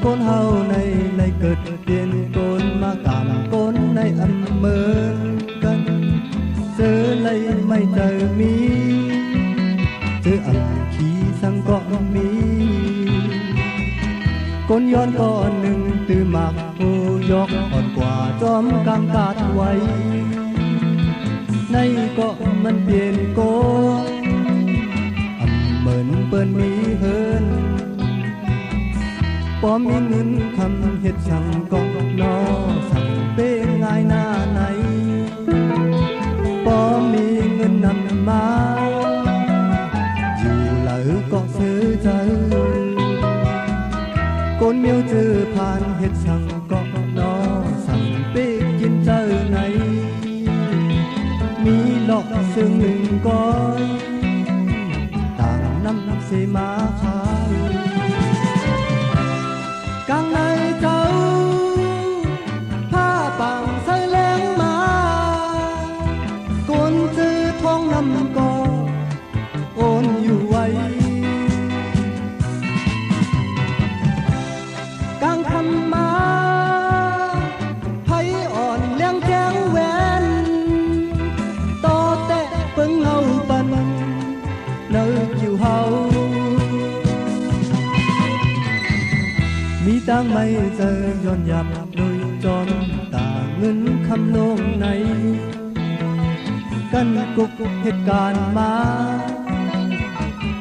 คนเฮาในเกิดเปลี่ยนคนมากามคนในอำเมอกันเจอเลยไม่เจอมีเจออันขี้สังก็มีคนย้อนก่อนหนึ่งตื่นมาผู้ยกอ่อนกว่าจอมกางกาดไว้ในก็มันเปลี่ยนโกอำเหมือนเปิ้นมีเฮินพอมีเงินคำเฮ็ดช่างก็นอสั่งเป้ง่ายหน้าไหนพอมีเงินนำมาอยู่เหลือก็ซื้อใจคนเมียวเจอผ่านเฮ็ดช่างก็นอสั่งเป้กินเจอไหนมีหลอกซึ่งหนึ่งก้อยต่างน้ำเสมาขายกลางในเจ้าผ้าป่างใส่แรงมาคนซื้อทองน้ำก็โอนอยู่ไว้กลางคำมาไผอ่อนเลี้ยงแจ้งแหวนต่อแต่เพิ่งเฮาปันเนื้อจิ๋วเฮามีตังไม่เจอย้อนยับโดยจอมตาเงินคำลงในกันกุกเหตุการณ์มา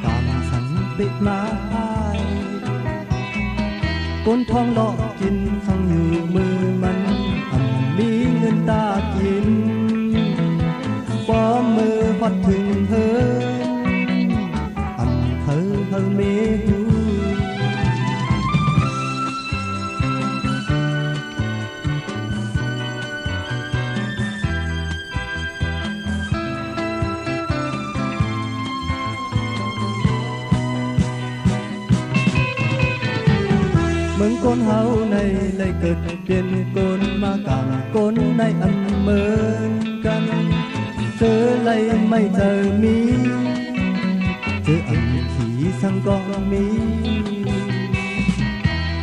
ตามสันปิดมาคนทองหลอกกินฟังอยู่มือมันมีเงินตากินป้อมมือพัดถึงเธอเธอเมหูเหมือนคนเฮาในเลยเกิดเปลี่ยนคนมากามคนในอำเมอกันเจอเลยไม่เจอมีเจออันขี้สังก็มี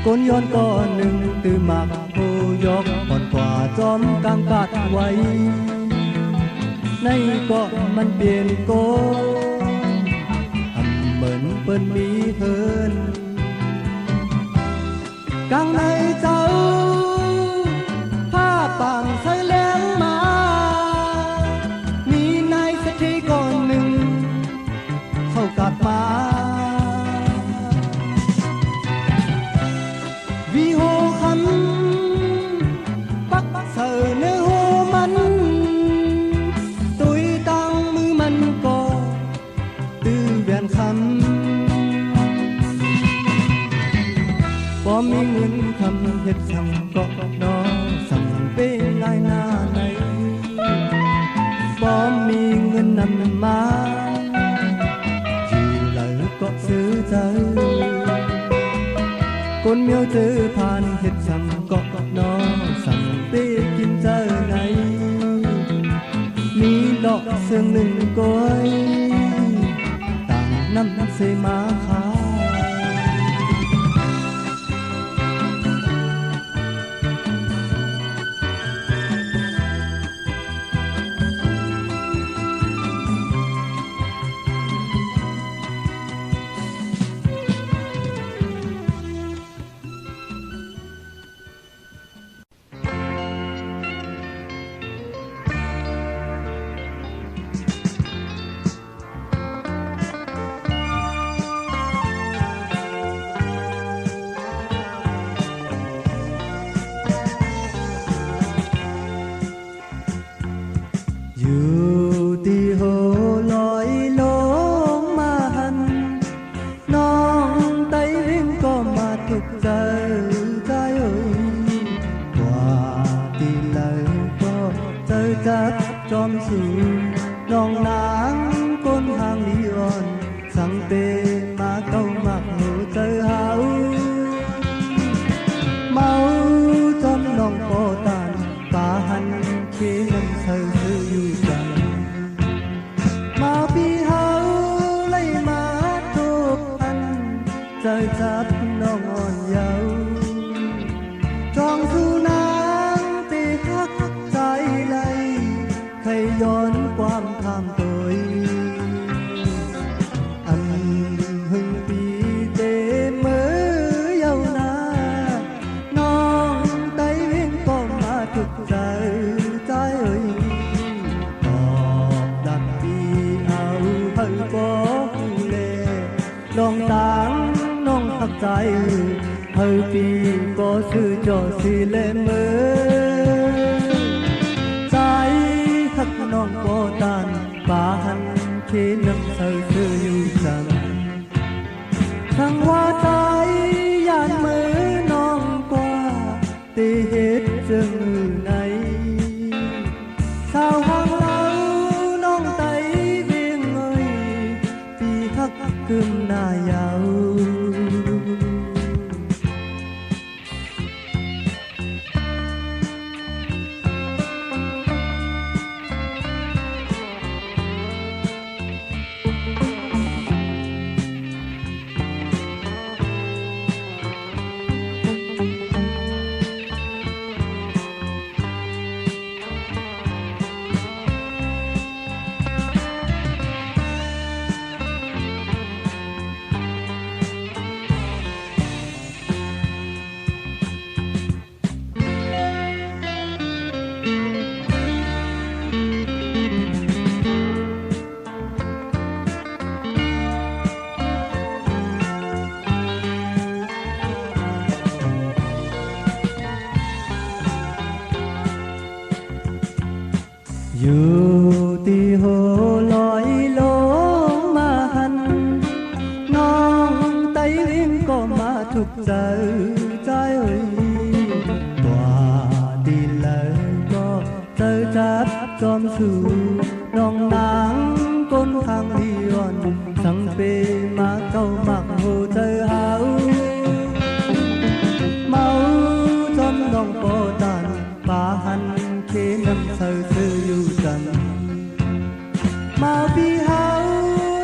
คนย้อนก่อนหนึ่งตื่นมาผู้ยกอ่อนกว่าจอมกางกาดไว้ในก็มันเปลี่ยนโกเหมือนเปิ้นมีเฮินกลางในเจ้าผ้าป่างใส่แรงมามีนายเศรษฐีก่อนหนึ่งเข้ากาดมาวิโหคันปักเสือเนื้อโหมันตุยตังมือมันก็ตื้อแหวนคำพอมีเงินคำเฮ็ดช่างก็นอสั่งเป้ง่ายหน้าไหนพอมีเงินนำมาอยู่เหลือก็ซื้อใจคนเมียวเจอผ่านเฮ็ดช่างก็นอสั่งเป้กินเจอไหนมีดอกเสื่องหนึ่งก้อยต่างน้ำเสมาขายจอมสูน้องนางคนทางลีอ่อนสังเปมาเก้ามักหูเจอเฮาเมาจอมน้องโปตานป่าหันเคน้ำเธออยู่กันมาพี่เฮาเลยมาทุกอันใจจับน้องอ่อนเยาว์ tham tôi anh hưng vì tế mới yêu na non tay viên con mà thực giờ trái ơi có đặt đi áo hơi có lệ lòng táng non thậtใจhơi vì có sự cho sự lệ mới trái khắc non có tàn bà hắn khi nằm sờ sờอยู่จันทั้งว่าใจยานมือน้องกว่าตีเหตุจึงในชาวห้างเล่าน้องไตเวียงเอ่ยตีฮักกึมหน้ายาว อยู่ที่โหลอยลงมาหันน้องไต้วิ่งก็มาถูกใจใจเอ่ยว่าดีเลยก็เจอจับจอมสู่น้องนางก้นทางที่อ่อนสังเปมาเก้ามักโหเจอหาวเมาจอมน้องโปตันป่าหันเขนำเธอซื้ออยู่จันมาพี่เฮา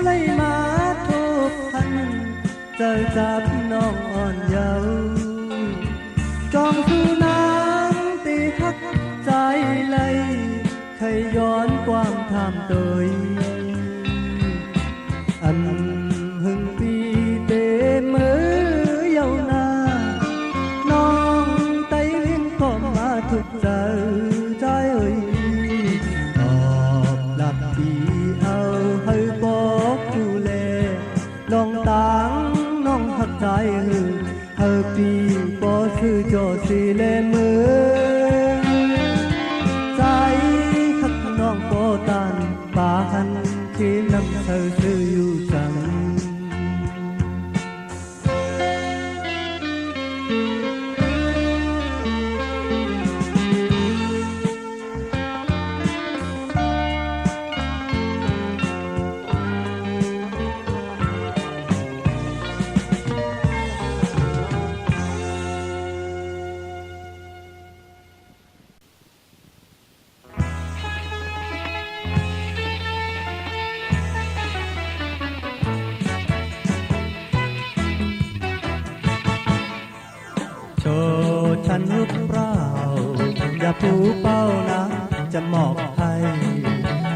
ไล่มาทบพันเจอจับน้องอ่อนเยาว์จองสู่นางตีฮักใจเลยเคยย้อนความทำโดยอันหึงปีเตมือเยาวนานน้องไต้เลี้ยงก็มาถูกใจใจเอ่ยตอบหลับดีเอาให้บอกดูแลลองตางน้องหักใจให้ปีบ่ซื้อจอสีเลมือใจขัดน้องบ่ตันป่าหันที่นำเธอซื้ออยู่จังโชว์ฉันลูกเปล่าอย่าผูเป้านะจะมอบให้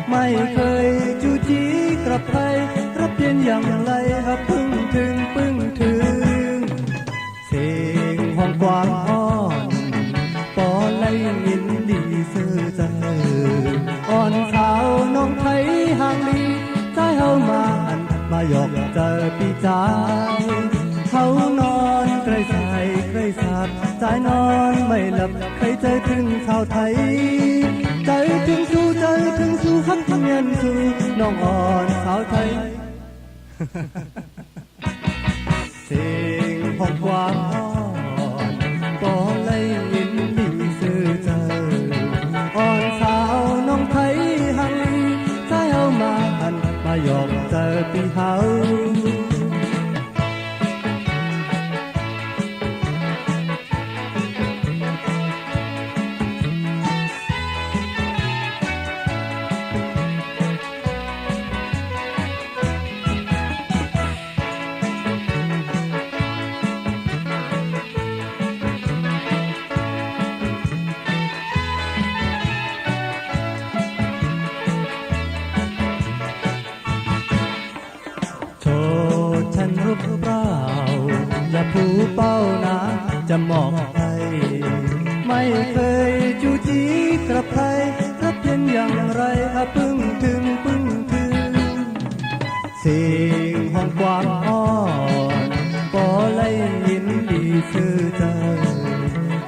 ไม่เคยจูจีกลับไปรับเพียนอย่างไรครับพึ่งถึงเสียงห้องกว้างอ่อนปอไลยินดีซื่อใจอ่อนสาวน้องไทยห่างลีใจเฮามาอันมาหยอกเจอปีใจเขานอนใกล้สายใกล้สาดใจนอนไม่หลับใครใจถึงชาวไทยใจถึงสู้ฮักเมียนสู่น้องอ่อนสาวไทย เสียงห้องกว้างอ่อนก็เลยยินดีซื่อเจออ่อนสาวน้องไทยหังใจเอามาหันมาหยอกเจอปีเฮา เปล่าอย่าผูเป้านะจะมองใครไม่เคยจูจีกับใครรับเพียงอย่างไรพึ่งถึงเสียงห้องกว้างอ่อนก็เลยยินดีซื่อใจ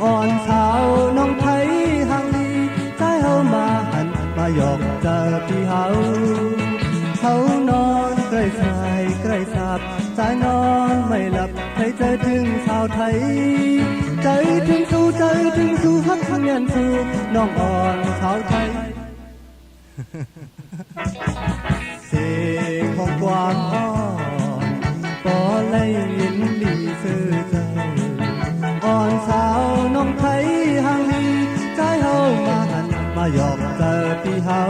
อ่อนสาวน้องไทยห่างลีใจเฮามาหันมาหยอกเจอพี่เฮานอนใกล้ชายใกล้สาบสายนอนไม่หลับให้ใจถึงชาวไทยใจถึงสู้ฮักเงียนสู้น้องอ่อนชาวไทยเสียงของความอ่อนก็เลยยินดีซื่อใจอ่อนสาวน้องไทยห่างลีใจเฮามาหันมาหยอกเจอพี่เฮา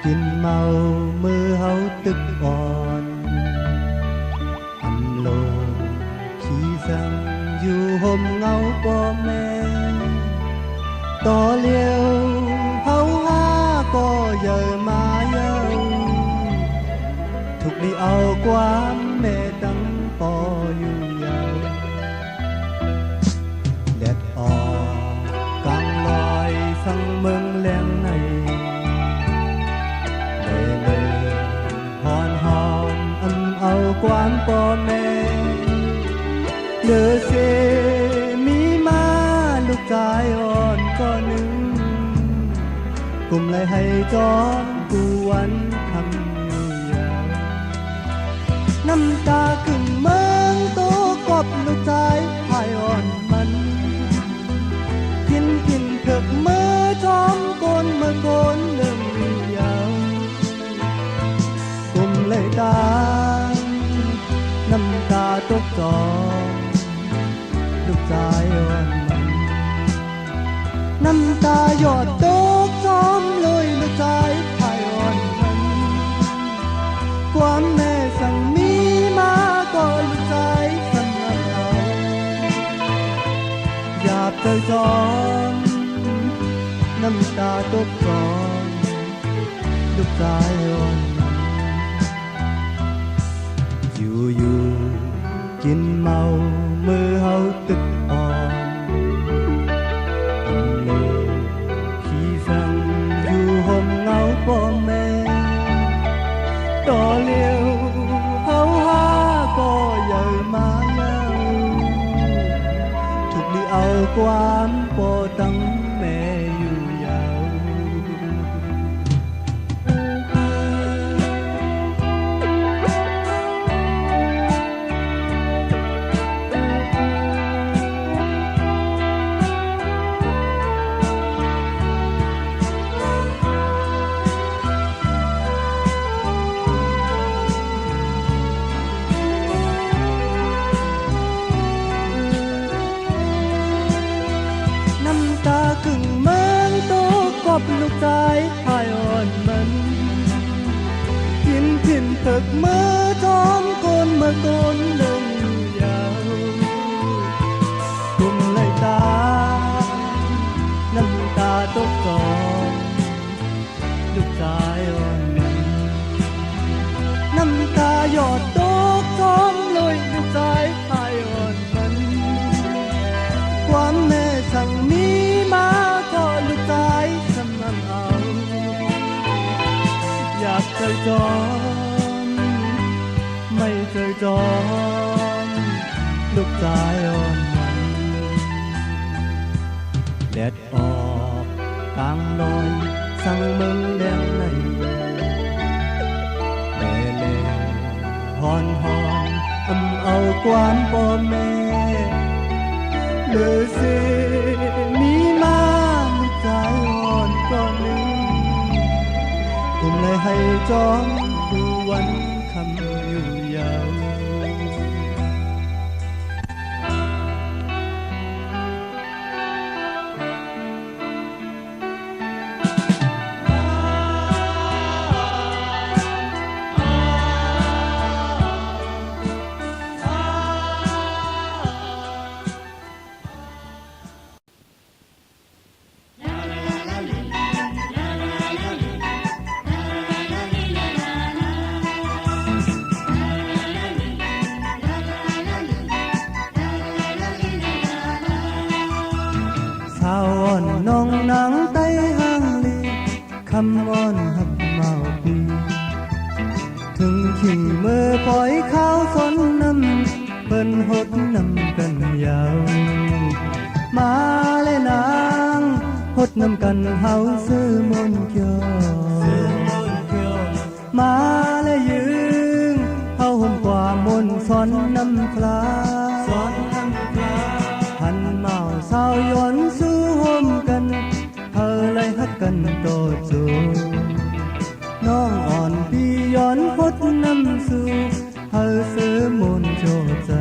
กินเมามือเฮาตึกอ่อนอำโลขี้สังอยู่ห่มเงาป่อแม่ต่อเลี้ยวเฮาหาก็เยอะมาเยาทุกดีเอาความแม่ตั้งปออยู่ยาวแดดออกกลางลอยสังเมืองแหลงในเอาความป่อแม่เลือเสมีมาลูกชายอ่อนก็หนึ่งกลุ่มเลยให้จอนกูวันคำอยู่ยาวน้ำตาขึ้นเมืองโตกบลูกชายพายอ่อนมันกินเถิกเมื่อจอมโกนเมื่อโกนเรื่องอยู่ยาวกลุ่มเลยตาน้ำตาตกจองลูกชายอ่อนมันน้ำตาหยดตกจอมเลยลูกชายพายอ่อนมันความแม่สั่งมีมาก็ลูกชายสั่งเอาหยาบเจอจอมน้ำตาตกจอมลูกชายอ่อนอยู่กินเมามือเฮาตึกอ่อนเลยขี้สังอยู่ห่มเงาป่อแม่ต่อเลี้ยวเฮาหาก็ใหญ่มาเยาทุกดีเอาความป่อตั้งแม่อยู่ยาวลูกชายพายอ่อนมันกินเถิกเมื่อจอมโกนเมื่อโกนลงยาวกลุ่มเลยตาน้ำตาตกจองลูกชายอ่อนมันน้ำตาหยดตกจอมเลยลูกชายพายอ่อนมันความแม่สั่งมีมาก็ลูกชายอยากเจอจอมไม่เจอจอมลูกชายอ่อนมันแดดออกกลางลอยสั่งเมืองแดงในแล่ฮอนเอาความป่อแม่เลือเสมีมาลูกชายอ่อนก็หนึ่งกลุ่มเลยให้จอมดูวันคำอยู่ยาว กันเฮาซื้อมนเกี่ยวมาและยืงเฮาห่มกว่ามนสอนน้ำพลาหันเมาสาวย้อนสู้ห่มกันเฮาเลยฮักกันโตจูน้องอ่อนพี่ย้อนพดน้ำสู่เฮาซื้อมนโจใจ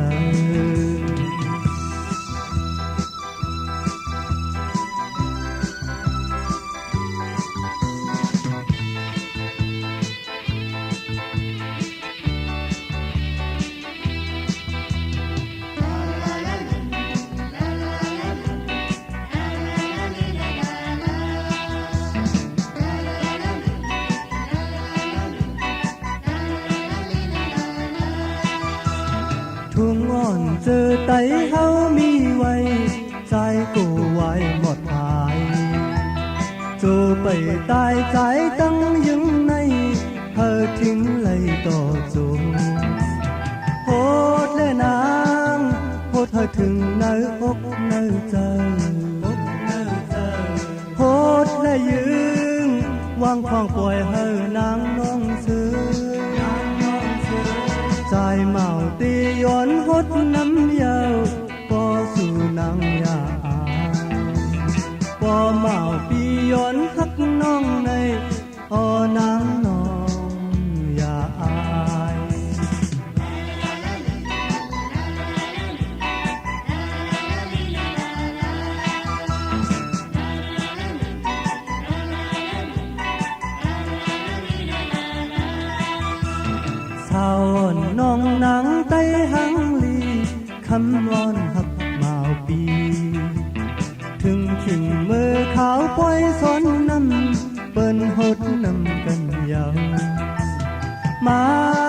ทุ่งอ่อนเจอไตเฮามีไว้ใจกูไว้หมดภายจูไปตายใจตั้งยังในเธอทิ้งเลยต่อจูโหดและนางโหดเธอถึงเนื้ออกเนื้อใจโหดและยืงวางควางปล่อยเฮอนางน้องซื้อใจเมาตีย้อนหดน้ำยาวพอสู่นางยาพอเมาปีย้อนหักน้องในนางน้องยาอายสาวน้องนางไต้หังลีคำวอนหักเมาปีถึงขิงมือขาวปล่อยสอนน้ำเปิ้นหดน้ำกันยาวมา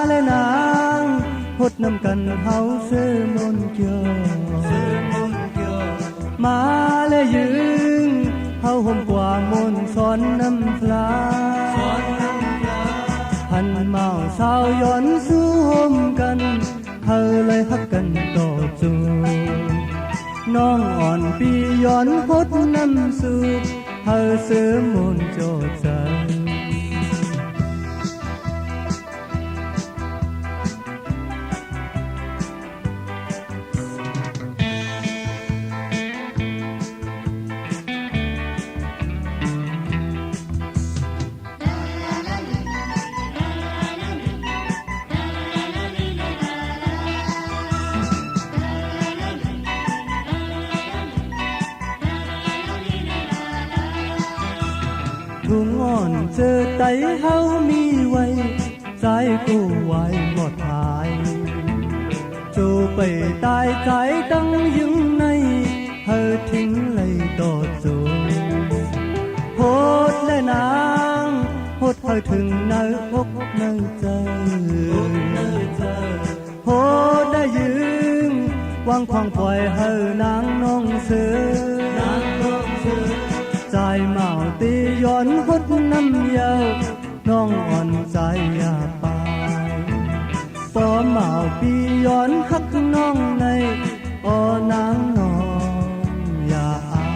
เลยนางหดน้ำกันเฮาซื้อมนเกี่ยวมาเลยยืงเฮาห่มกว่ามนสอนน้ำพลาหันเมาสาวย้อนสู้ห่มกันเฮาเลยฮักกันต่อจูน้องอ่อนปีย้อนพดน้ำสู่เฮาซื้อมนโจใจทุ่งอ่อนเจอไตเฮามีไว้ใจกูไว้หมดหายจูไปตายใจตั้งยังในเฮาทิ้งเลยต่อจูโหดและนางโหดเฮาถึงเนื้ออกเนื้อใจโหดได้ยืงวางควางปล่อยเฮานางน้องเสือใจเมาตีย้อนหดน้ำยาวน้องอ่อนใจอยาปายปอเมาปีย้อนหักน้องในนางน้องอยาอาย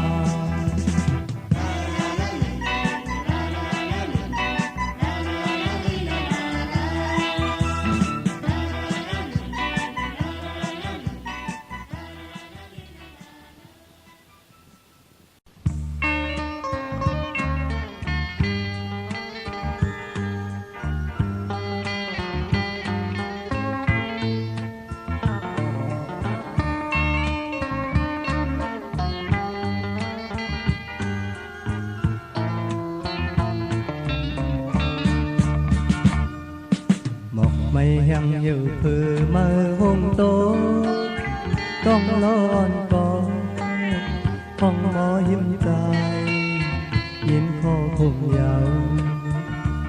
ไม่แห้งอยู่เพื่อมาห่มโตต้องร้อนก่อนห้องหมอยิ้มใจยินคอผมยาว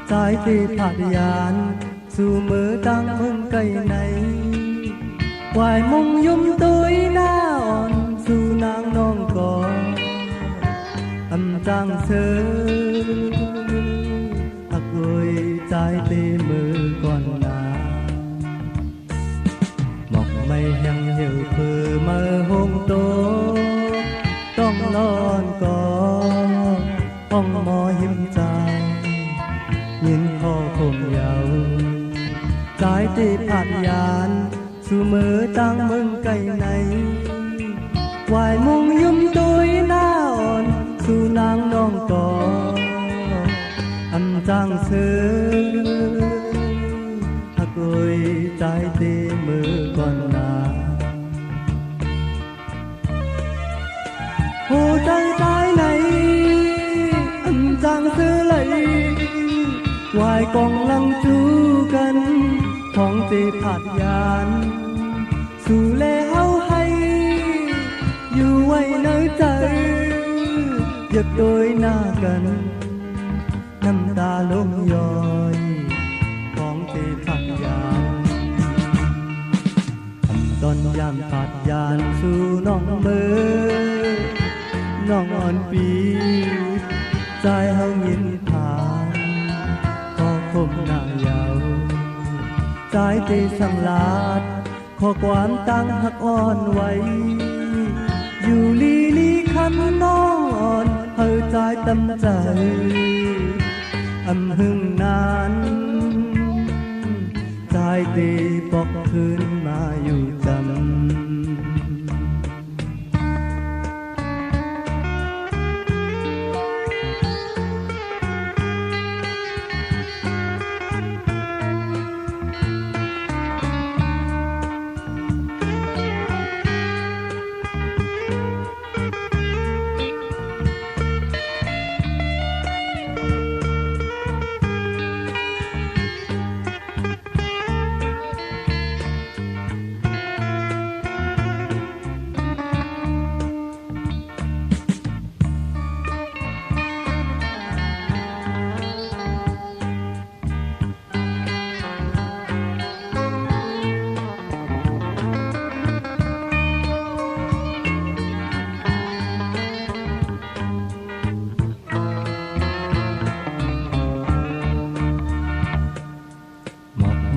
ใจที่ผัดยานสู่มือตั้งมึงไกลในวายมุงยุ่มตุยหน้าอ่อนสู่นางน้องก่อนจางเสือหักเวยใจตีมือก่อนนาหมอกไม่แห้งเหี่ยวเพื่อมาห่มโตต้องนอนก่อน คมเยาสายที่ผ่านยานสู่มือตั้งมึงไกลไหนวายมุงยุ่มตุยหน้าอ่อนสู่นางน้องก่ออำจางเสือหักลอยใจตีมือก่อนนาหัวใจใจไหนอำจางเสือไหลวายกองลังจูกันของตีผัดยานสู่เลเฮาให้อยู่ไว้ในใจอยากโดยหน้ากันน้ำตาลงย้อยของตีผัดยานตอนยามผัดยานสู่น้องเมือน้องอ่อนปีใจเฮายินผ่านก็คมหน้ายาวใจที่สังลาดขอความตั้งหักอ่อนไว้อยู่ลีลีคำน้องอ่อนเฮาใจตำใจอำหึงนานใจตีปอกคืนมาอยู่จำ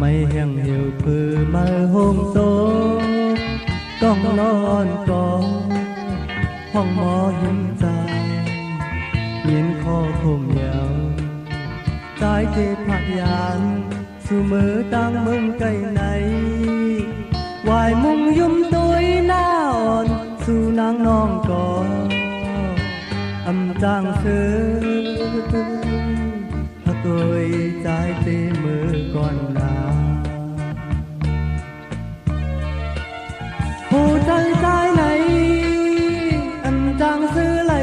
ไม่แห้งเหี่ยวพือมาห้องโตต้องนอนกองห้องหมอหินใจเย็นคอคมยาวใจเจ็บผักยานสู่มือตั้งมึงไกลไหนวายมุงยุ่มตุยหน้าอ่อนสู่นางน้องก่ออำจางเสือถ้าตัวใจเต็มมือก่อนนาหัวใจใจไหนอำจางเสือไหล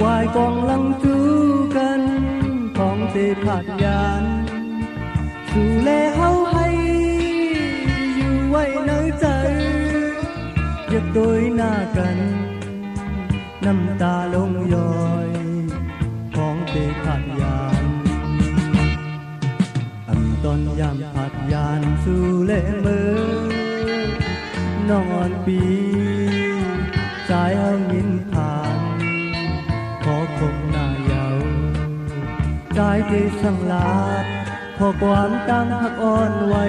วายกองลังจูกันของเตผัดยานสู่เลเฮาให้อยู่ไว้ในใจอยากโดยหน้ากันน้ำตาลงย้อยของเตผัดยานอันตอนยามผัดยานสู่เลมือน้องอ่อนปีใจเฮายินผ่านขอคมหน้ายาวใจที่สังลาดขอความตั้งหักอ่อนไว้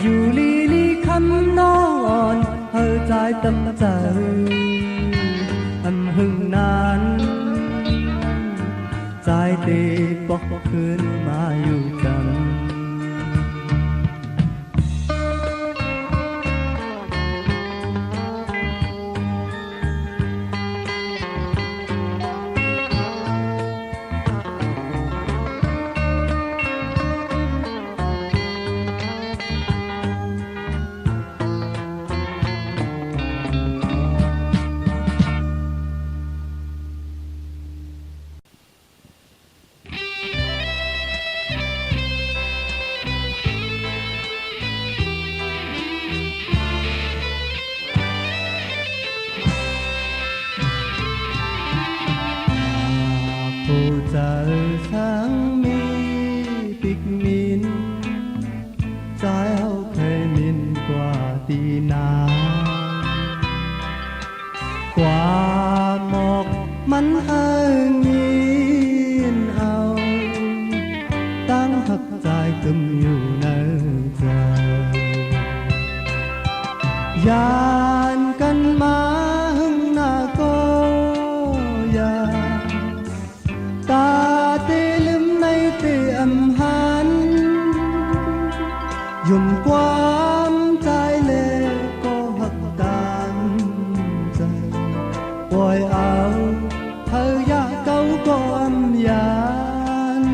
อยู่ลีลีคำน้องอ่อนเฮาใจตำใจอำหึงนานใจตีปอกคืนมาอยู่จำเจอช้างมีปิกมินใจเฮาเคยมินกว่าตีนากว่าหมอกมันเอิงยินเอาตั้งหักใจตึมอยู่ในใจยานกันมาหึงหน้าก็ยาตาเตลืมใน dùngความใจเลก็หักกันใจปล่อยเอาเธอยากเก่าก็อำยาน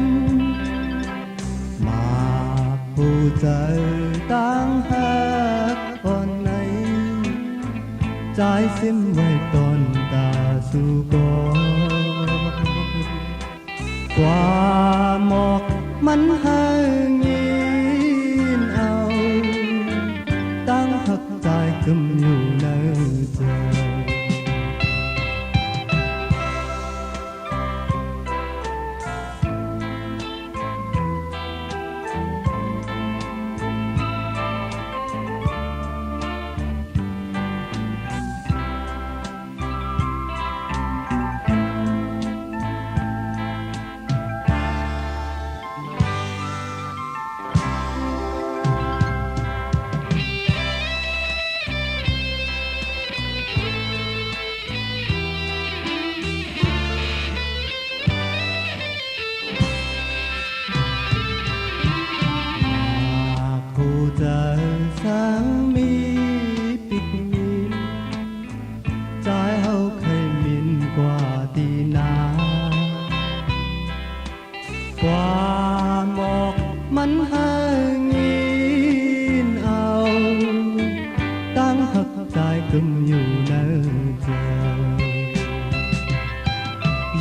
มาผู้ใจตั้งหักอ่อนไหนใจซิมไว้ตอนตาสู่ก่อนกว่าหมอกมันหางยินเอาตั้งหักใจกึมอยู่ในใจใจสังมีปิดมินใจเฮาเคยมินกว่าตีนากว่าหมอกมันหางยินเอาตั้งหักใจกึมอยู่ในใจ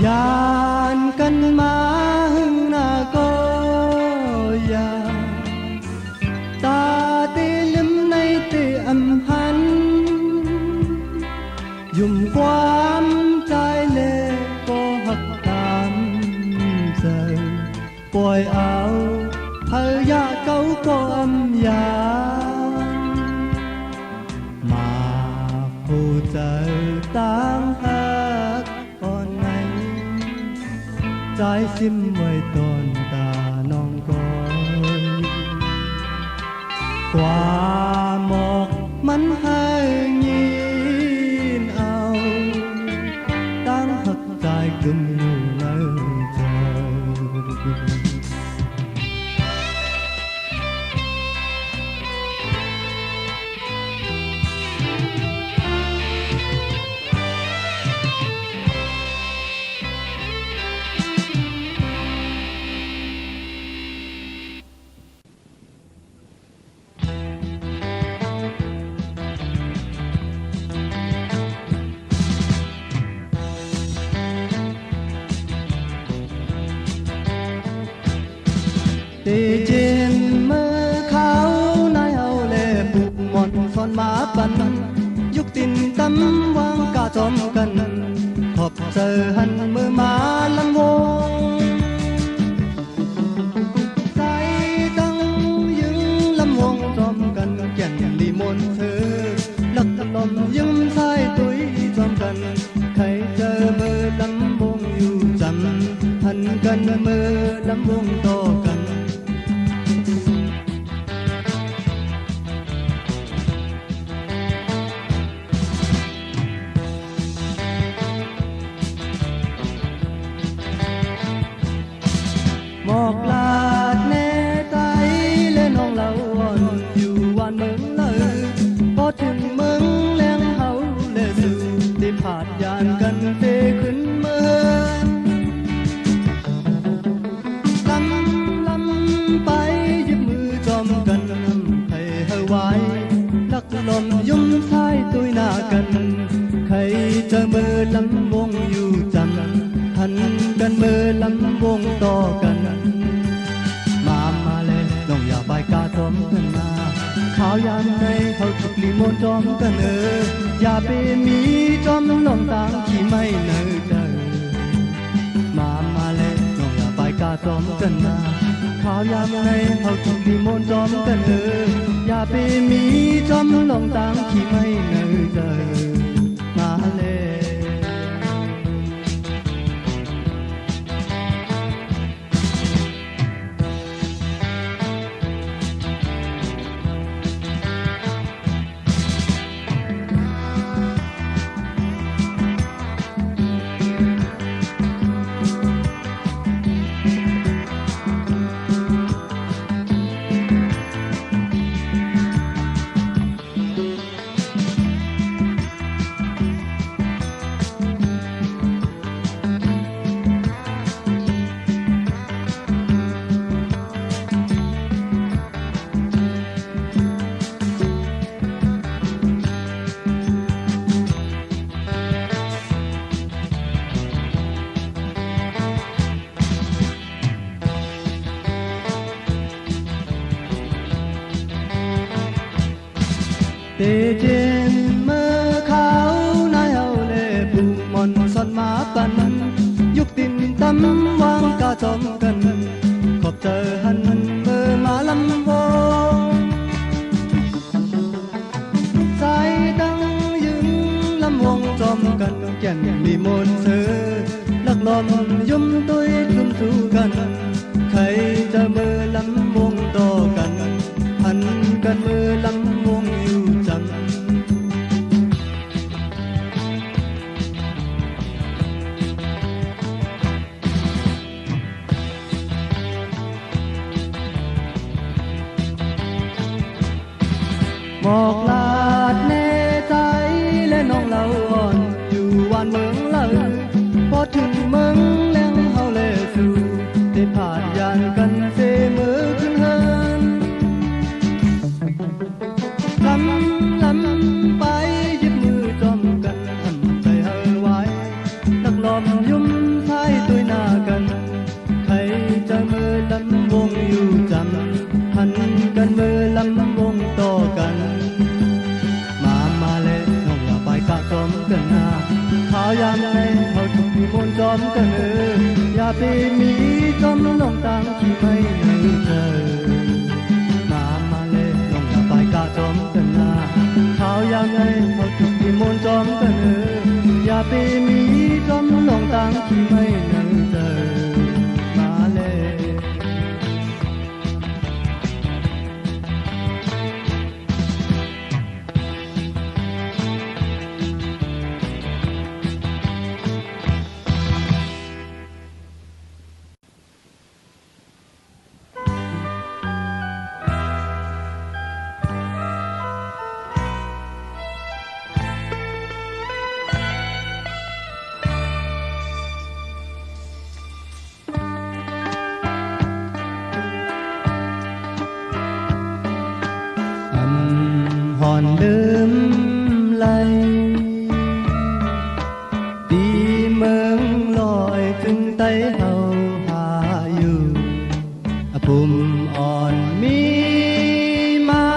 ยานกันมาหึงหน้าก็ยาตาตีลืมในตีอำพันยุ่มความใจเล่ก็หักตามใจปล่อยเอาเธอยากเก่าก็อำยานมาผู้ใจตั้งหักอ่อนไหนใจซิมไว้ตอนตาน้องก่อนกว่าหมอกมันหางยินเอาตั้งหักใจกึมอยู่ในใจตีจินมือเขานายเอาเล่ปุกหมอนซอนมาปันยุกตินตำวางกาจอมกันขอบเจอหันมือมาลังวงใส่ตั้งยึงลำวงจอมกันแก่นลีมนเธอลักลมยึงใส่ตุยจอมกันใครเจอมือลำวงอยู่จำหันกันมือลำวงต่อกันหมอกลาดแน่ใจและน้องเราอ่อนอยู่วันเมืองเลยพอถึงเมืองแรงเฮาและสู่ได้ผ่านยานกันเตขึ้นเมืองลำไปยึบมือจอมกันให้เฮาไว้ลักลมยุ่มท้ายตุยหน้ากันใครเจอมือลำวงอยู่จันหันกันมือลำวงต่อกันมาเลยน้องอย่าไปกาจอมกันมาข้าวยามในเขาจุกลีมนจอมกันอย่าไปมีจอมลองต่างที่ไม่เนอเจอมาเลยน้องอย่าไปกาจอมกันมาข้าวยามในเขาจุกลีมนจอมกันอย่าไปมีจอมลองต่างที่ไม่เนอเจอมาเลย tê trên mơ khảo nai hậu lệ bùng mòn son má bắn dục tin tâm hoang ca chom cần khop chờ hân mơ má lâm vô trái đăng những lâm wong chom cần chèn mì môn sơ lắc lòm yum tôi chung chu cần khay chờ mơ lâm wong to cần hân cần mơ lâm wong yêu chăm một lạt nê trái lên nong lâu hònอยู่วันเมืองเลยพอถึงเมืองแล้งเฮาเลสู่ได้ผ่านยานกันเสมือขึ้นเฮินลำไปหยิบมือจอมกันหันใจเฮาไว้ตักลอมยุ่มท้ายตัวหน้ากันใครจะมือลำวงอยู่จำหันกันมือลำวงต่อกันจอมกันนาข่าวยามในเขาถูกมีมนต์จอมกันอย่าไปมีจอมลงต่างที่ไม่ในเจอมาเลยลงอย่าไปกะจอมกันนาข่าวยามในเขาถูกมีมนต์จอมกันอย่าไปมีจอมลงต่างที่ไม่ในเจอมาเลยhòn đơm lay đi mừng lòi chân tay hầu hà yêu bùm on mi ma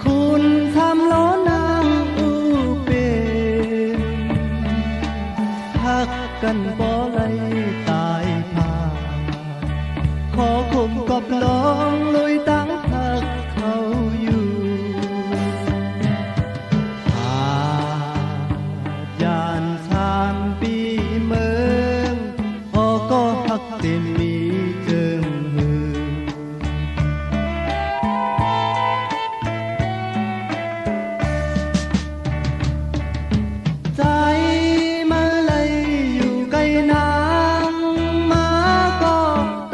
คุณทำล้อนางอูเป็นหักกันบ่ไหลตายพาขอคมกบลองลุยตั้งหักเขาอยู่ยานชามปีเมืองพอก็หักเต็มมีเจิงหือใจมาเลยอยู่ไกลนางมาก็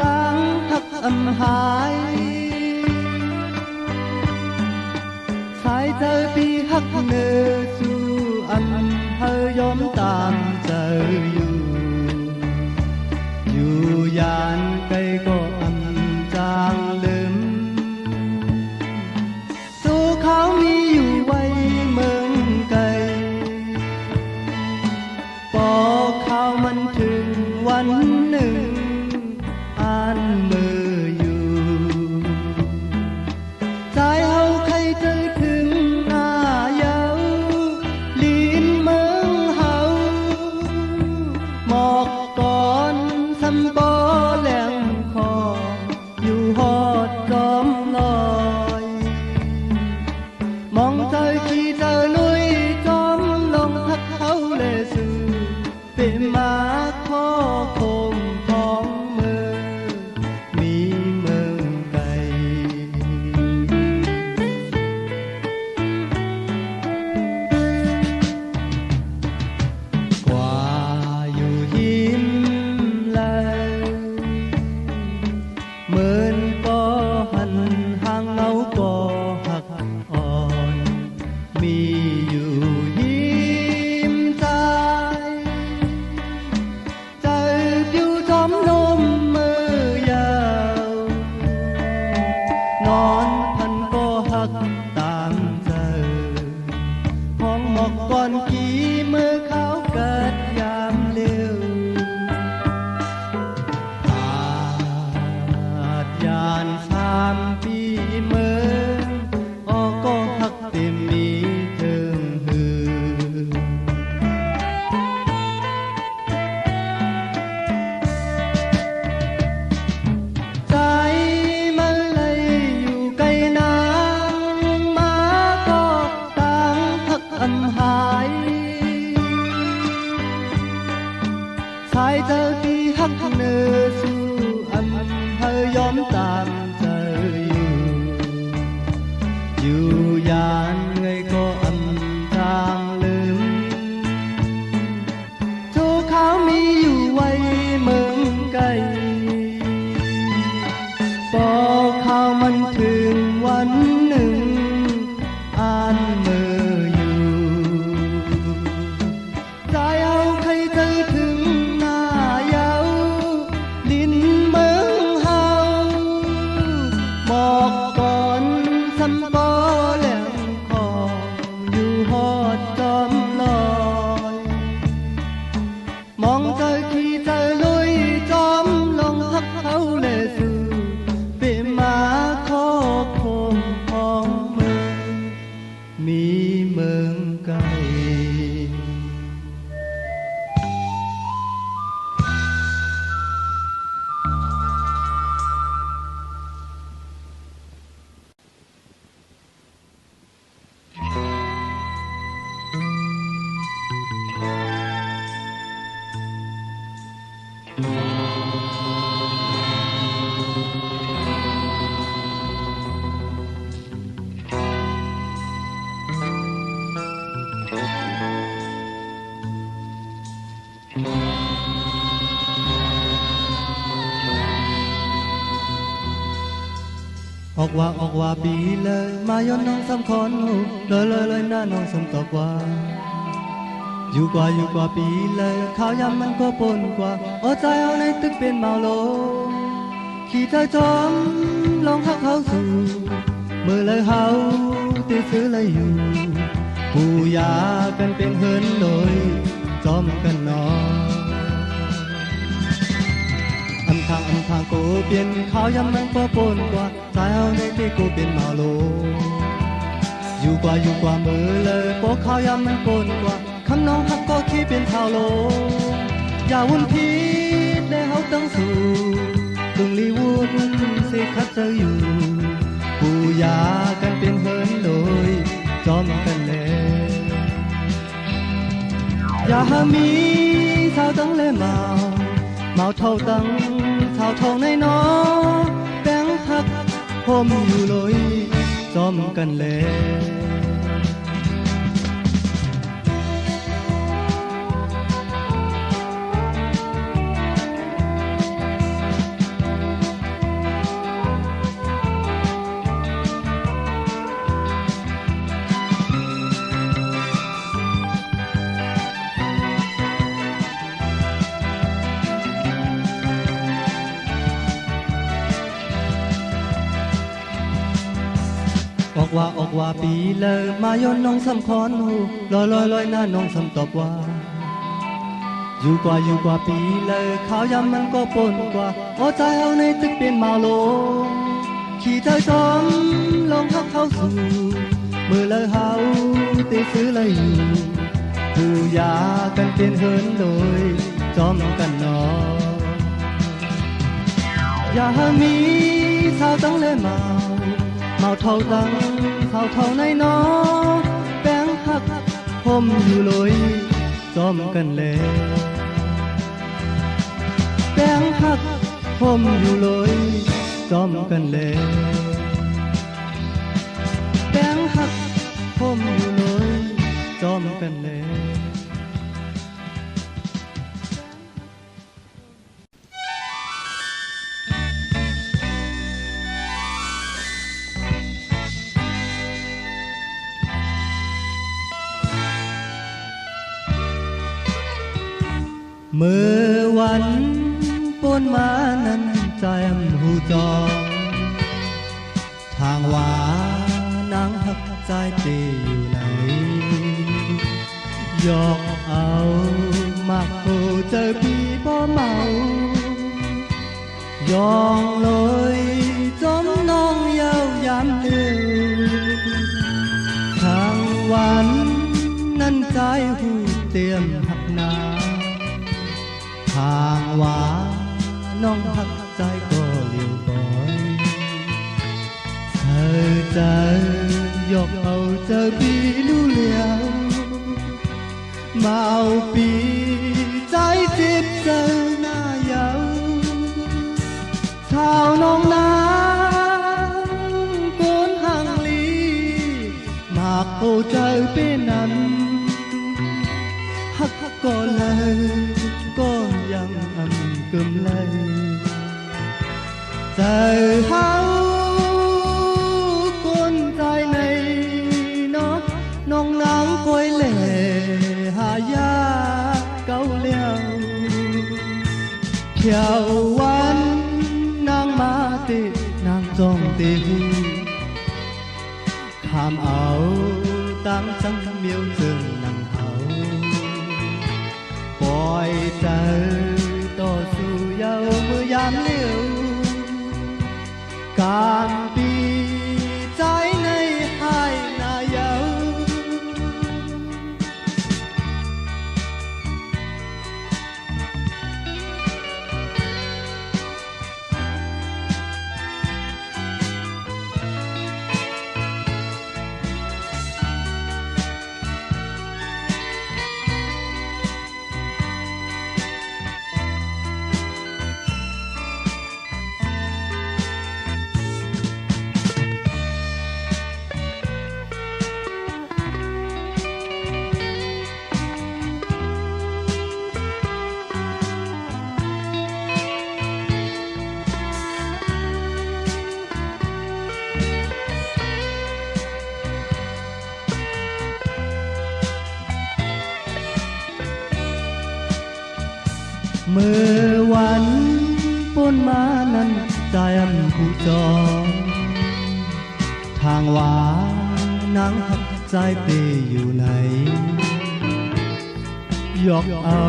ตั้งหักอำหายสายเจอปีหักเนื้อสู่อันเฮยอมตามเจออยู่ยานไกลก็อันจางลืมสู่เขามีอยู่ไว้เมืองไกลบอกเขามันถึงวันหนึ่งอ่านมืออยู่ใจเฮาใครเจอถึงหน้าเยาลีนเมืองเฮาหมอกก่อนสำบ่แหลมคออยู่ฮอดจอมลอยมองเจอขี่เจอลุยจอมลงทักเขาเลยสื่อเป็นมาขอคงของมือมี ออกว่าปีเลยมาย้อนน้องสำคอนหูเลยหน้าน้องสำตอกว่าอยู่กว่าปีเลยข้าวยำมันก็ปนกว่าเอาใจเอาในตึกเป็นเมาโลขี่เธอจอมลองหักเขาสู่มือเลยเฮาตีซื้อเลยอยู่ผู้ยากันเป็นเฮินโดยจอมกันนออำทางกูเปลี่ยนข้าวยำมันก็ปนกว่าใจเอาในที่กูเป็นเมาโลอยู่กว่ามือเลยพวกข้าวยำมันปนกว่าคำน้องหักก็ขี้เป็นข่าวโลอย่าวุ่นพีดได้เฮาตั้งสู่ตึงลีวุ่นสิคัดเจออยู่ผู้ยากันเป็นเฮินโดยจอมกันแล้วอย่าหามีเท่าตั้งเลยเมาเท่าตั้งเท่าทองในน้อแบงหักผมอยู่เลยจอมกันแล้วออกว่าปีเลยมาย้อนน้องสำคอนหูลอยหน้าน้องสำตอบว่าอยู่กว่าปีเลยข้าวยำมันก็ปนกว่าเอาใจเอาในตึกเป็นเมาโลขี่เธอจอมลองหักเข้าสู่มือเลยเฮาตีซื้อเลยอยู่ผู้ยากันเป็นเฮินโดยจอมกันนออย่ามีสาวตั้งเลยเมาเท่าตั้งเท่าในน้อแบงหักผมอยู่เลยจอมกันแล้วแบงหักผมอยู่เลยจอมกันแล้วแบงหักผมอยู่เลยจอมกันแล้วเมื่อวันปนมานั้นใจหูจองทางว่านางหักใจเตอยู่ไหนยอกเอามากโหเจอพี่บ่เมายองเลยจมน้องเย้ายามเดือทางวันนั้นใจหูเตรียมหักนาทางว่าน้องหักใจก็เลี้ยวก่อนเธอเจอยกเอาเจอพี่รู้เลี้ยวมาเอาปีใจเจ็บเจอหน้าเยาชาวน้องนาโกนห่างลีมากโอเจอเป็นนั้นหักก็เลยก็ยังกึมเลยใจเฮาคนใจในน้องนางก้อยเล่หายาเก่าเลี้ยวเที่ยววันนางมาตินางจ้องตีหูข้ามเอาตั้งสังเมียวเจิงนางเฮาปล่อยใจต่อสู้เยาเมื่อยามเลี้ยวการปีใจในหายนาเยา เมื่อวันป้นมานั้นใจอันผู้จองทางหวานางหักใจเปอยู่ไหนยอกเอา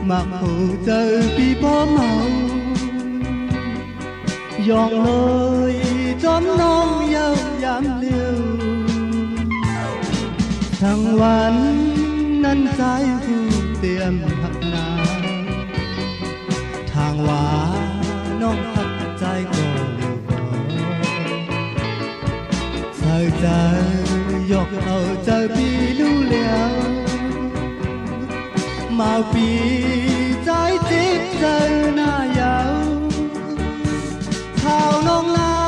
มักผู้เจอปีพ่อเมายองเลยจอมน้องเย้ายามเลี้ยวทั้งวันนั้นใจผู้เตรียมหักนาทางว่าน้องหักใจก็เลี้ยวพอใส่ใจยกเอาใจพี่รู้แล้วมาปีใจจิตใจหน้ายาวข่าวน้องลา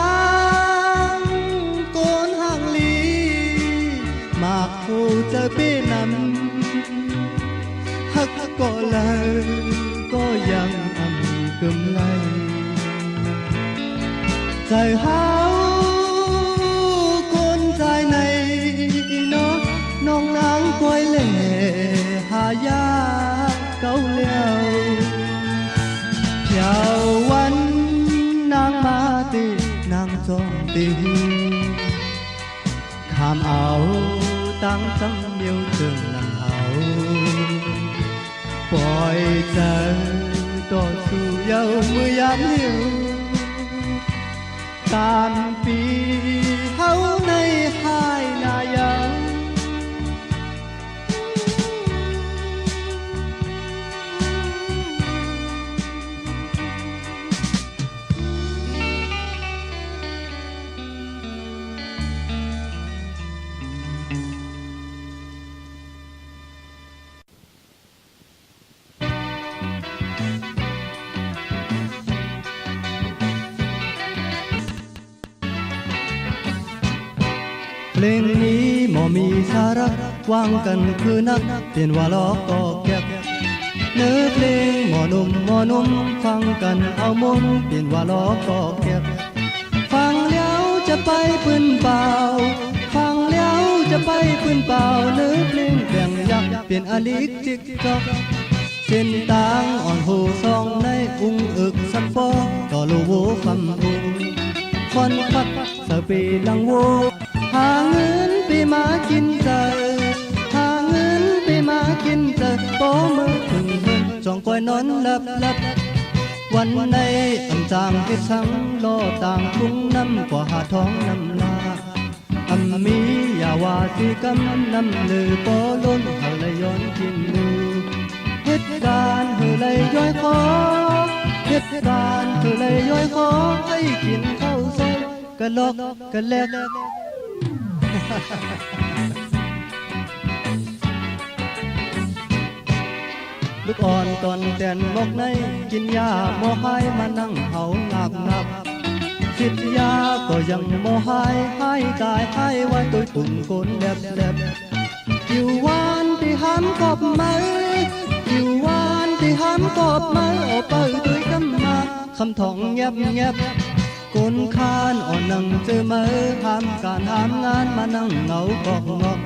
งโกนห่างลีมากผู้เจอปีนั้นหักก็เลยก็ยังอำกึมไลใจหาวคนใจในน้องนางคอยเล่หายาเก่าแล้วเที่ยววันนางมาตีนางจองตีข้ามเอาตั้งจำเดียวถึงนางเอาปล่อยใจต่อสู้เย้าเมื่อยามเลี้ยวตามปีเฮาในหายนายาเพลงนี้หมอมีสาระวางกันคือนักเตียนว่าล้อก็แก็บเนื้อเพลงหมอนุ่มฟังกันเอามนเปลี่ยนว่าล้อก็แก็บฟังแล้วจะไปปืนเปล่าฟังแล้วจะไปปืนเปล่าเนื้อเพลงแบ่งยักเปลี่ยนอลิกจิกจอกเส้นตางอ่อนหูซองในอุ้งอึกสันฟอต่อลูโวคำอุ้งคอนปัดสะปีลังโวหาเงินไปมากินเจอหาเงินไปมากินเจอโตมือถึงเงินจองก้อยนอนหลับวันในอันจางที่ช่างรอต่างทุ่งน้ำกว่าหาท้องน้ำลาอันมีอย่าว่าสิกำน้ำลือปอล้นเขาเลยย้อนกินมือเหตุการณ์เธอเลยย้อยคอเหตุการณ์เธอเลยย้อยคอให้กินข้าวซอยกะลอกกะแลกลูกอ่อนตอนแต่นมกในกินยาโมหายมานั่งเฮางับคิดยาก็ยังโมหายให้ตายให้ไว้ตัวตุ่มโกนแลบอยู่วานที่ห้ามกอบไม้อยู่วานที่ห้ามกอบไม้ออกไปด้วยกำมาคำท่องแงบก้นคานอ่อนนั่งเจอมือห้ามการห้ามงานมานั่งเหงากอกงอก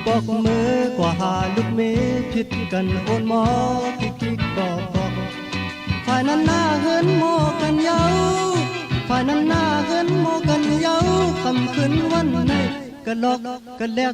ปอกมือกว่าหาลูกเมผิดกันโอนหมอกิ๊กกอกฝ่ายนั้นหน้าเฮินโมกันเย้าฝ่ายนั้นหน้าเฮินโมกันเย้าคำคืนวันไหนกันลอกกันแลก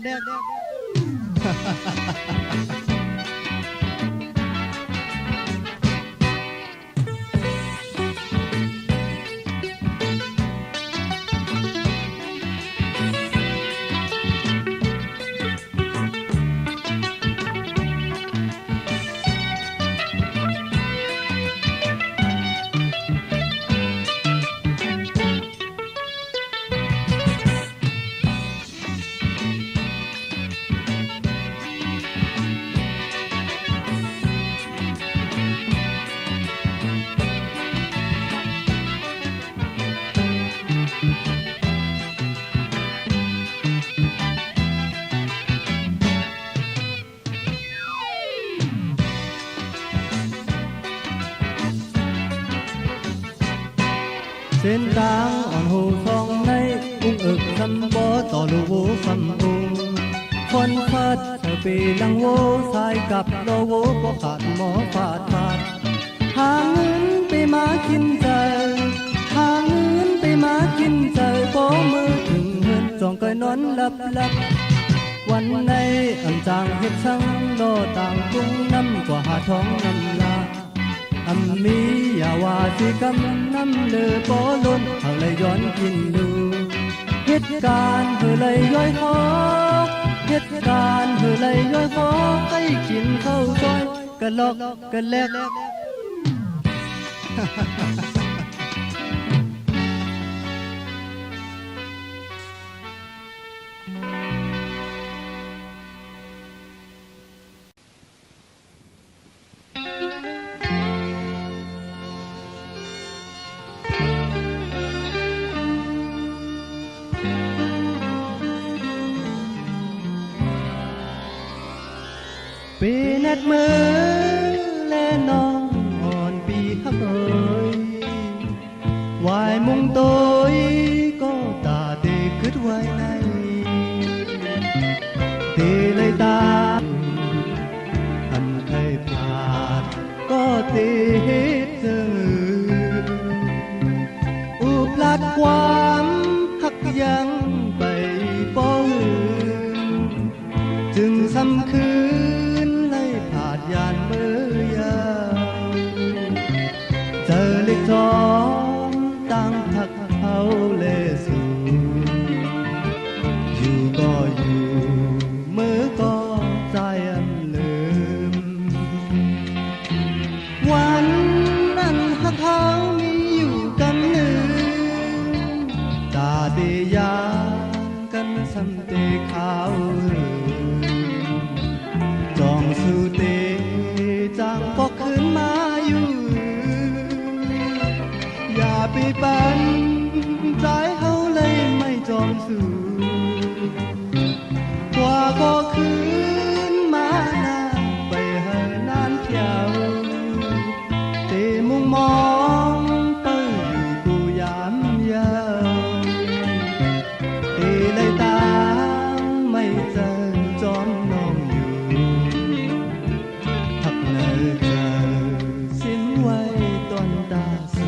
เส้นตางอ่อนหูฟองในอุ้งอึกคำบ่ต่อลูโวคำอุ้งคนฟัดเธอปีลังโวสายกับโลโวบ่ขาดหมอฟาด หาเงินไปมากินใจหาเงินไปมากินใจพอมือถึงเงินจองก็นอนหลับวันในอันจางเฮ็ดช่างโลต่างกรุงน้ำกว่าหาท้องน้ำลาอันมีอย่าว่าสิกำน้ำเลือปอล้นเอาเลยย้อนกินดูเหตุการณ์เธอเลยย้อยคอเหตุการณ์เธอเลยย้อยคอให้กินข้าวซอยกะลอกกะแลกปีนัดมือและน้องอ่อนปีฮักเอ๋ยวายมุงโตยก็ตาเตคิดไว้ในเตเลยตาอันไทยพลาดก็เตเฮ็ดเจออุพลาดความหักยังไปป้อจึงซ้ำคืนผาดยานเมื่อยาวเจอเล็กจอมตั้งพักเขาเลสูอยู่ก็อยู่มือก็ใจอันลืมวันนั้นหักเขามีอยู่กำหนึ่งตาเดียานกันซ้ำเตขาวจองสู่เตจางก็ขึ้นมาอยู่อย่าไปปันใจเฮาเลยไม่จองสู่กว่าก็ขึ้นมาหน้าไปเฮานานเที่ยวเตมุงมองเปิ้อยู่กูยามยาวเตเลยตามไม่เจอจอมน้องสิ้นไว้ตอนตาสู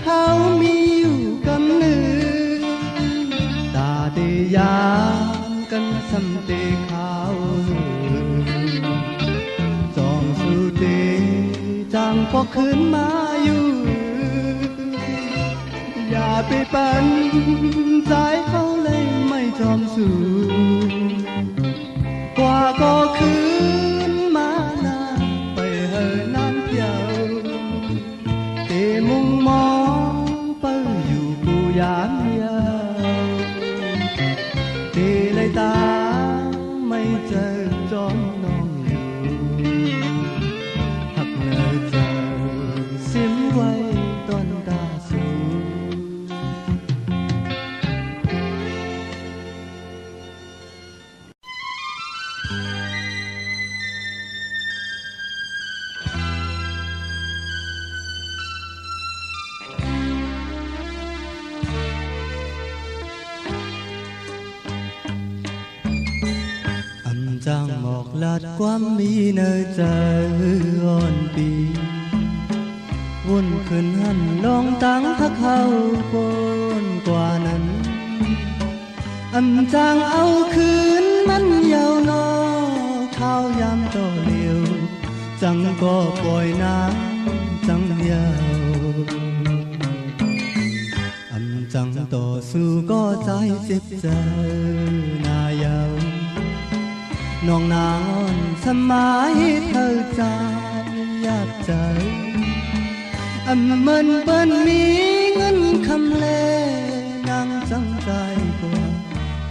เขามีอยู่กำหนึ่งตาเตยามกันซ้ำเตขาวจองสู่เตจางพอขึ้นมาอยู่อย่าไปปันใจเขาเลยไม่จอมสู่กว่าก็ขึ้นมาหน้าไปเฮอนานเที่ยวเตมุงมองยามยาวเตเลยตาไม่เจอจอมน้องอยู่หักเลิกเจอสิ้นไว้ตอนตาสูจางหมอกลาดความมีเนยใจอ่อนปีวนขึ้นหันลองตั้งทักเขาปนกว่านั้นอันจางเอาคืนมันยาวนอข้าวยามต่อเลี้ยวจังก็ปล่อยน้ำจังยาวอัน chẳng tổ su có trái xếp giờ na yêu nong nang sắm mãi thơ dài yap trời âm mơn bên mi ngân khăm lê nàng chẳng dài qua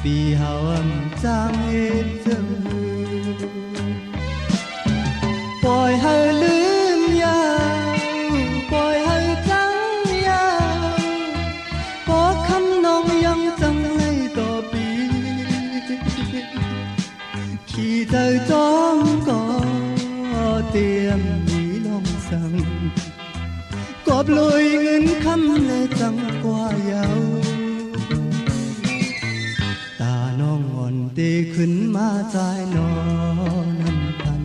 vì hào âm trang hết dâng bồi hơi lướm yao bồi hơi trắng yao có khăm nong yang chẳng lấy tỏ bi khi thời trống có tiêm mỹ lòng sang cọp lôi ngân khăm lệ chẳng qua yao ta nong ngọn tê khấn ma trái nó nằmทัน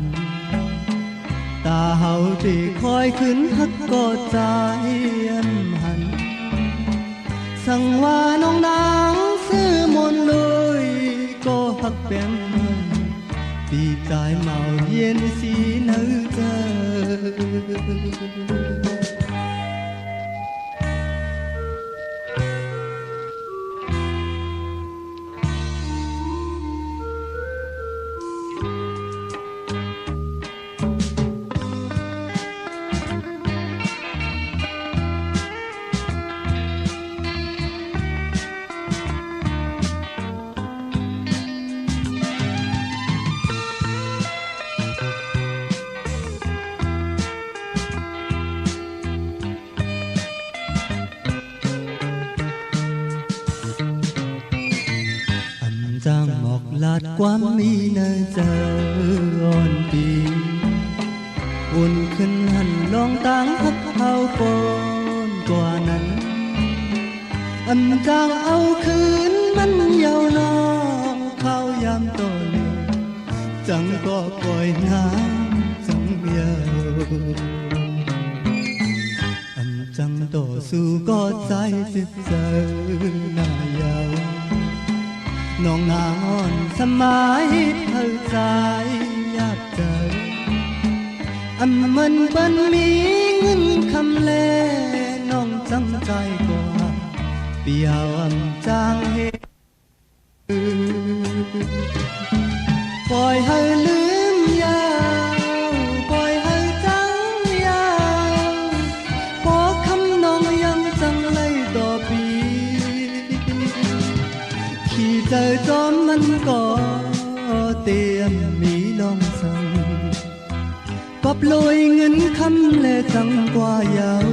ตาเฮาที่คอยขึ้นฮักก็ใจหันสั่งว่าน้องนางซื้อมนต์เลยก็ฮักแปงปีกายเมาเย็นสีเนื้อเจอgiang mọc lạt quán mi nơi giờ onปีวนขึ้นหันลองตั้งฮักเฮาปนกว่านั้นอันจางเอาคืนมันยาวนองเข้ายามโตเลียวจังก็ปล่อยน้ำจังยาวอันจังโตสู้ก็ใจสิเจอหน้ายาวน้องนางอ่อนสมัยเธอใจอยากเจออันมันเป็นมีเงินคำเลน้องจังใจกว่าเปียวอันจางเฮปล่อยให้ลืมยาวปล่อยให้จังยาวพอคำน้องยังจังเลยต่อปีที่เจอจอมมันก็เตรียมมีลองสั่งกับลอยเงินคำและจังกว่ายาว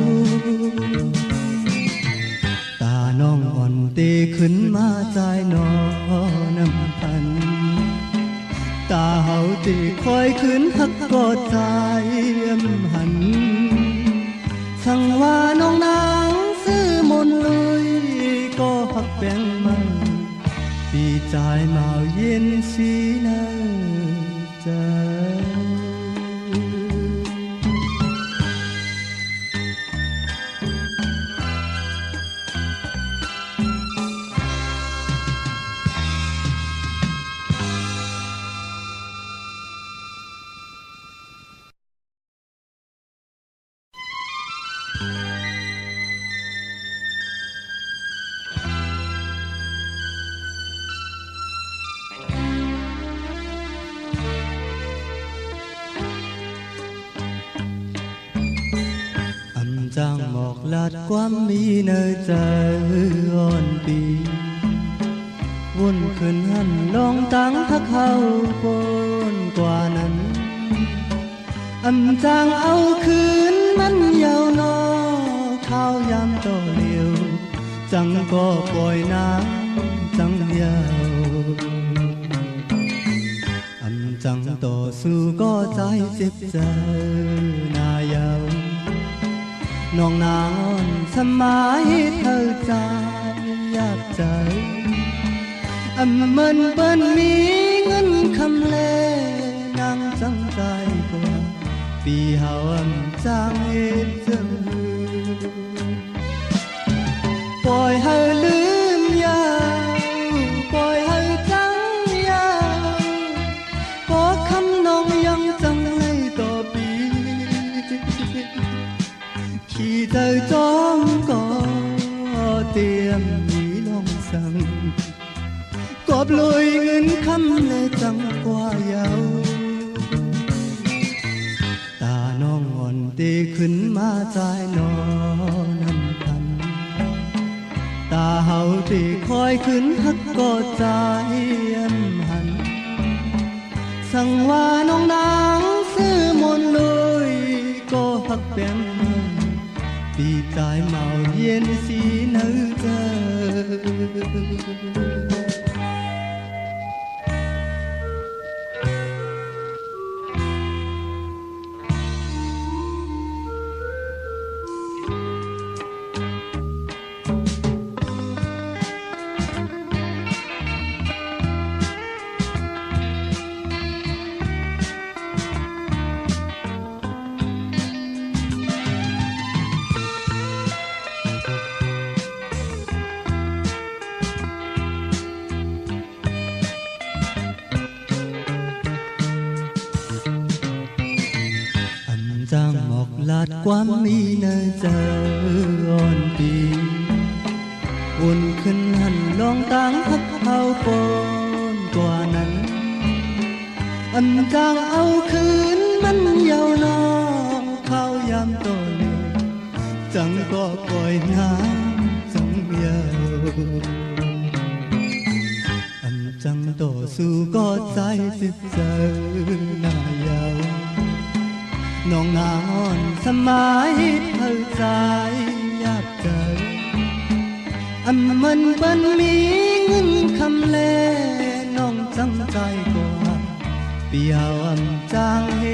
ตาน้องอ่อนเตขึ้นมาใจนอน้ำพันตาเฮาที่คอยขึ้นฮักก็ใจหันสั่งว่าน้องนางซื้อมนต์เลยก็ฮักแบ่งมันปีใจเมาเย็นสีเนื้อใจ giang mọc lạt quam mi nơi trời onปีวนขึ้นหันลองตั้งทักเข้าบนกว่านั้นอำจางเอาคืนมันยาวนอข้าวยามต่อเลี้ยวจังก็ปล่อยน้ำจังยาวอำจังต่อสู้ก็ใจเจ็บเจอหน้ายาวน้องนางอ่อนสมัยเธอใจอยากเจออำมันเปิ้นมีเงินคำเลนางจังใจกว่าปีเฮาอำจางเฮ็ดจังปล่อยให้ลืมยาวปล่อยให้จังยาวพอคำน้องยังจังให้ต่อปีขี่เธอจอมก็เตรียม ำเลยจังกว่าเยาตาน้องอ่อนตีขึ้นมาใจนอนน้ำพันตาเฮาตีคอยขึ้นฮักก็ใจหันสั่งว่าน้องนางซื้อมนเลยก็ฮักแป้งปีกายเมาเย็นสีเนื้อเจอจ้างหมอกลาดความมีเนยเจออ่อนปีอุ่นขึ้นหันลองตั้งฮักเขาปนกว่านั้นอันจ้างเอาคืนมันยาวนองเข้ายามโตเลยจังก็ปล่อยน้ำจังยาวอันจังโตสู้ก็ใจสิเจอหน้ายาวน้องนอนสมัยเธอใจอยากเจออันมันเป็นมีเงินคำเลน้องจังใจกว่าเปียวอันจางเฮ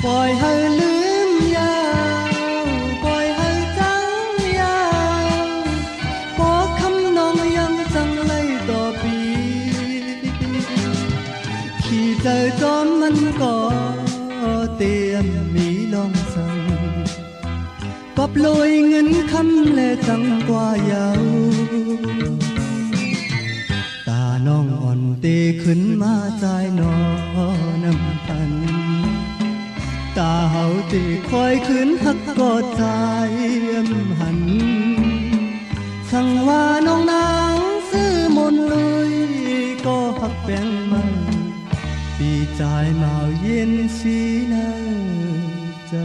ปล่อยให้ลืมยาวปล่อยให้จังยาวพอคำน้องยังจังเลยต่อปีขี่เจอจอมมันก็เตรียมมีลองสั่งปับลอยเงินคำและจังกว่าเยาตาน้องอ่อนเตขึ้นมาใจนอน้ำพันตาเฮาตีคอยขึ้นฮักกอดใจหันสั่งว่าน้องนางซื้อมนลุยก็ฮักแป้งมันปีใจเมาเย็นสีเนอใจ